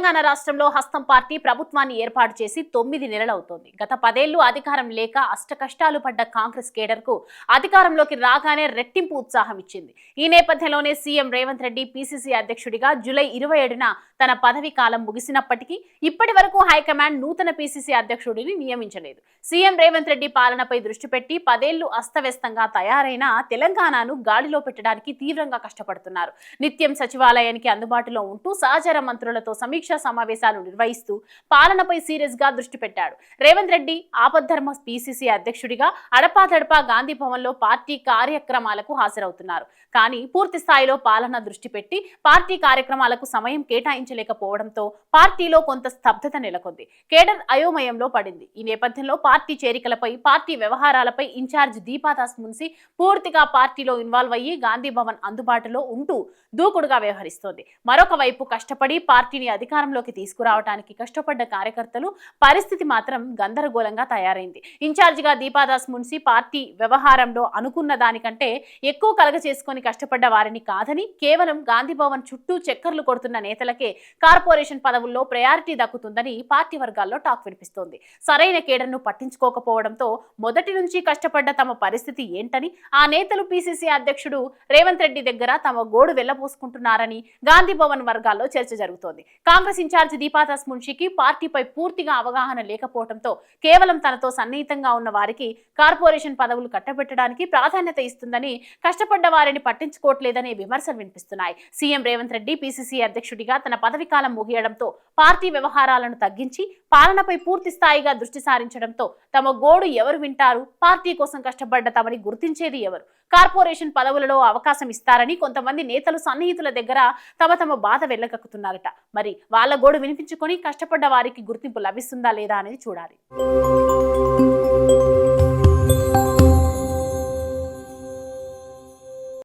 తెలంగాణ రాష్ట్రంలో హస్తం పార్టీ ప్రభుత్వాన్ని ఏర్పాటు చేసి 9 నెలలవుతోంది. గత 10 ఏళ్లు అధికారం లేక అష్టకష్టాలు పడ్డ కాంగ్రెస్ కేడర్కు అధికారంలోకి రాగానే రెట్టింపు ఉత్సాహం ఇచ్చింది. ఈ నేపథ్యంలోనే సీఎం రేవంత్ రెడ్డి పీసీసీ అధ్యక్షుడిగా జూలై 27న తన పదవి కాలం ముగిసినప్పటికీ ఇప్పటి వరకు హైకమాండ్ నూతన పీసీసీ అధ్యక్షుడిని నియమించలేదు. సీఎం రేవంత్ రెడ్డి పాలనపై దృష్టి పెట్టి 10 ఏళ్లు అస్తవ్యస్తంగా తయారైన తెలంగాణను గాడిలో పెట్టడానికి తీవ్రంగా కష్టపడుతున్నారు. నిత్యం సచివాలయానికి అందుబాటులో ఉంటూ సహచర మంత్రులతో సమీక్షా సమావేశాలు నిర్వహిస్తూ పాలనపై సీరియస్ గా దృష్టి పెట్టాడు. రేవంత్ రెడ్డి ఆపద్ధర్మ పీసీసీ అధ్యక్షుడిగా అడపాదడపా గాంధీ భవన్ లో పార్టీ కార్యక్రమాలకు హాజరవుతున్నారు. కానీ పూర్తి స్థాయిలో పాలన దృష్టి పెట్టి పార్టీ కార్యక్రమాలకు సమయం కేటాయించలేకపోవడంతో పార్టీలో కొంత స్తబ్దత నెలకొంది. కేడర్ అయోమయంలో పడింది. ఈ నేపథ్యంలో పార్టీ చేరికలపై, పార్టీ వ్యవహారాలపై ఇన్ఛార్జ్ దీపాదాస్ మున్సి పూర్తిగా పార్టీలో ఇన్వాల్వ్ అయ్యి గాంధీ భవన్ అందుబాటులో ఉంటూ దూకుడుగా వ్యవహరిస్తోంది. మరొక వైపు కష్టపడి పార్టీని అధికారంలోకి తీసుకురావడానికి కష్టపడ్డ కార్యకర్తలు పరిస్థితి మాత్రం గందరగోళంగా తయారైంది. ఇన్ఛార్జిగా దీపాదాస్ మున్సి పార్టీ వ్యవహారంలో అనుకున్న దానికంటే ఎక్కువ కలగ చేసుకుని కష్టపడ్డ వారిని కాదని, కేవలం గాంధీ భవన్ చుట్టూ చక్కర్లు కొడుతున్న నేతలకే కార్పొరేషన్ పదవుల్లో ప్రయారిటీ దక్కుతుందని పార్టీ వర్గాల్లో టాక్ వినిపిస్తోంది. సరైన కేడర్ను పట్టించుకోకపోవడంతో మొదటి నుంచి కష్టపడ్డ తమ పరిస్థితి ఏంటని ఆ నేతలు పీసీసీ అధ్యక్షుడు రేవంత్ రెడ్డి దగ్గర తమ గోడు వెళ్లబోసుకుంటున్నారని గాంధీ భవన్ వర్గాల్లో చర్చ జరుగుతోంది. కాంగ్రెస్ ఇన్ఛార్జ్ దీపాదాస్ మున్షికి పార్టీపై పూర్తిగా అవగాహన లేకపోవడంతో కేవలం తనతో సన్నిహితంగా ఉన్న వారికి కార్పొరేషన్ పదవులు కట్టబెట్టడానికి ప్రాధాన్యత ఇస్తుందని, కష్టపడ్డ వారిని పట్టించుకోవట్లేదనే విమర్శలు వినిపిస్తున్నాయి. సీఎం రేవంత్ రెడ్డి పీసీసీ అధ్యక్షుడిగా తన పదవి కాలం ముగియడంతో పార్టీ వ్యవహారాలను తగ్గించి పాలనపై పూర్తి స్థాయిగా దృష్టి సారించడంతో తమ గోడు ఎవరు వింటారు? పార్టీ కోసం కష్టపడ్డ తమని గుర్తించేది ఎవరు? కార్పొరేషన్ పదవులలో అవకాశం ఇస్తారని కొంతమంది నేతలు సన్నిహితుల దగ్గర తమ బాధ వెళ్ళగక్కుతున్నారట. మరి వాళ్ళ గోడు వినిపించుకొని కష్టపడ్డ వారికి గుర్తింపు లభిస్తుందా లేదా అనేది చూడాలి.